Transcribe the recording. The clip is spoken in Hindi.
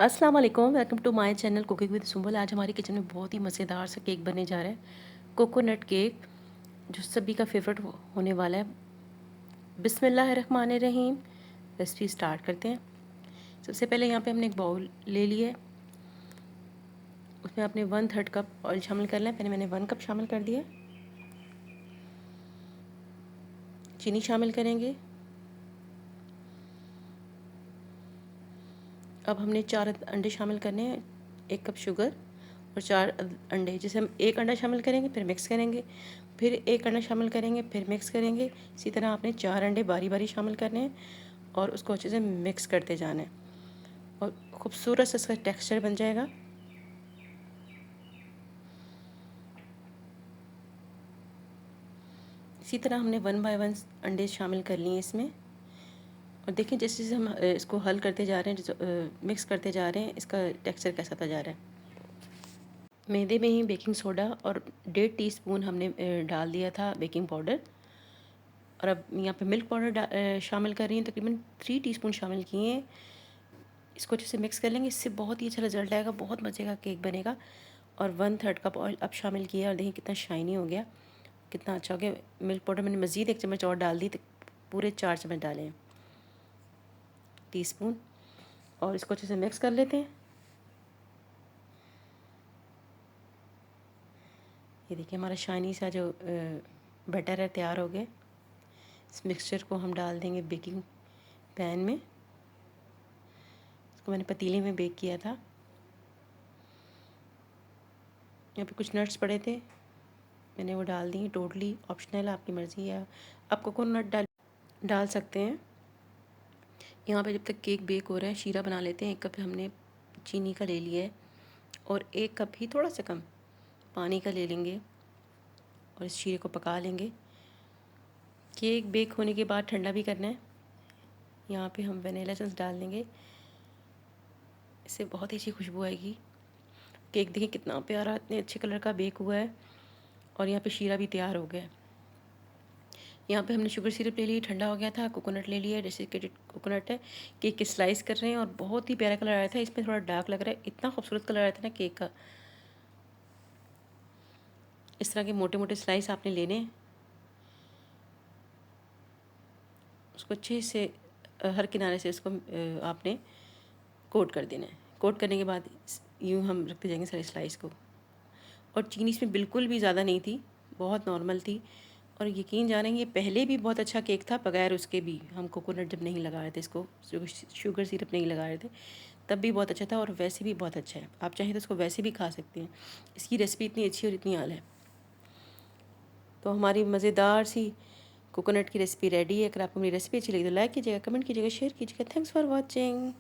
अस्सलाम वालेकुम, welcome to my channel cooking with Sumbal. आज हमारी किचन में बहुत ही मज़ेदार सा केक बनने जा रहा है, कोकोनट केक, जो सभी का फेवरेट होने वाला है। बिस्मिल्लाहिर्रहमानिर्रहीम। रेसिपी स्टार्ट करते हैं। सबसे पहले यहाँ पे हमने एक बाउल ले लिया है, उसमें अपने 1/3 कप ऑयल शामिल कर लें। पहले मैंने 1 कप शामिल कर दिया। चीनी शामिल करेंगे। अब हमने 4 अंडे शामिल करने हैं, 1 कप शुगर और 4 अंडे। जैसे हम 1 अंडा शामिल करेंगे, फिर मिक्स करेंगे, फिर 1 अंडा शामिल करेंगे, फिर मिक्स करेंगे। इसी तरह आपने 4 अंडे बारी बारी शामिल करने हैं और उसको अच्छे से मिक्स करते जाना है और खूबसूरत सा इसका टेक्सचर बन जाएगा। इसी तरह हमने 1 बाय 1 अंडे शामिल कर लिए इसमें। और देखें जैसे जैसे हम इसको हल करते जा रहे हैं, मिक्स करते जा रहे हैं, इसका टेक्सचर कैसा होता जा रहा है। मैदे में ही बेकिंग सोडा और 1.5 टीस्पून हमने डाल दिया था बेकिंग पाउडर। और अब यहाँ पे मिल्क पाउडर शामिल कर रही हैं, तकरीबन 3 टीस्पून शामिल किए हैं। इसको अच्छे से मिक्स कर लेंगे, इससे बहुत ही अच्छा रिजल्ट आएगा, बहुत मज़े का केक बनेगा। और 1/3 कप ऑयल अब शामिल किया और देखिए कितना शाइनी हो गया, कितना अच्छा हो गया। मिल्क पाउडर मैंने मज़ीद 1 चम्मच और डाल दी, तो पूरे 4 चम्मच डाले हैं टीस्पून। और इसको अच्छे से मिक्स कर लेते हैं। ये देखिए हमारा शाइनी सा जो बैटर है तैयार हो गया। इस मिक्सचर को हम डाल देंगे बेकिंग पैन में। इसको मैंने पतीले में बेक किया था। यहाँ पे कुछ नट्स पड़े थे, मैंने वो डाल दिए। टोटली ऑप्शनल, आपकी मर्ज़ी है, आप कोकोनट डाल सकते हैं। यहाँ पे जब तक केक बेक हो रहा है शीरा बना लेते हैं। 1 कप हमने चीनी का ले लिया है और 1 कप ही, थोड़ा सा कम पानी का ले लेंगे और इस शीरे को पका लेंगे। केक बेक होने के बाद ठंडा भी करना है। यहाँ पे हम वनीला एसेंस डाल देंगे, इससे बहुत ही अच्छी खुशबू आएगी। केक देखिए कितना प्यारा, इतने अच्छे कलर का बेक हुआ है। और यहाँ पे शीरा भी तैयार हो गया है। यहाँ पे हमने शुगर सिरप ले ली, ठंडा हो गया था। कोकोनट ले लिया, डेसिकेटेड कोकोनट है। केक के स्लाइस कर रहे हैं और बहुत ही प्यारा कलर आया था। इसमें थोड़ा डार्क लग रहा है, इतना खूबसूरत कलर आया था ना केक का। इस तरह के मोटे मोटे स्लाइस आपने लेने हैं। उसको अच्छे से हर किनारे से इसको आपने कोट कर देना है। कोट करने के बाद यूँ हम रखते जाएंगे सारे स्लाइस को। और चीनी इसमें बिल्कुल भी ज़्यादा नहीं थी, बहुत नॉर्मल थी। और यकीन जानेंगे ये पहले भी बहुत अच्छा केक था, बगैर उसके भी। हम कोकोनट जब नहीं लगा रहे थे, इसको शुगर सिरप नहीं लगा रहे थे, तब भी बहुत अच्छा था और वैसे भी बहुत अच्छा है। आप चाहें तो इसको वैसे भी खा सकते हैं। इसकी रेसिपी इतनी अच्छी और इतनी आल है। तो हमारी मज़ेदार सी कोकोनट की रेसिपी रेडी है। अगर आपको मेरी रेसिपी अच्छी लगी तो लाइक कीजिएगा, कमेंट कीजिएगा, शेयर कीजिएगा। Thanks for watching.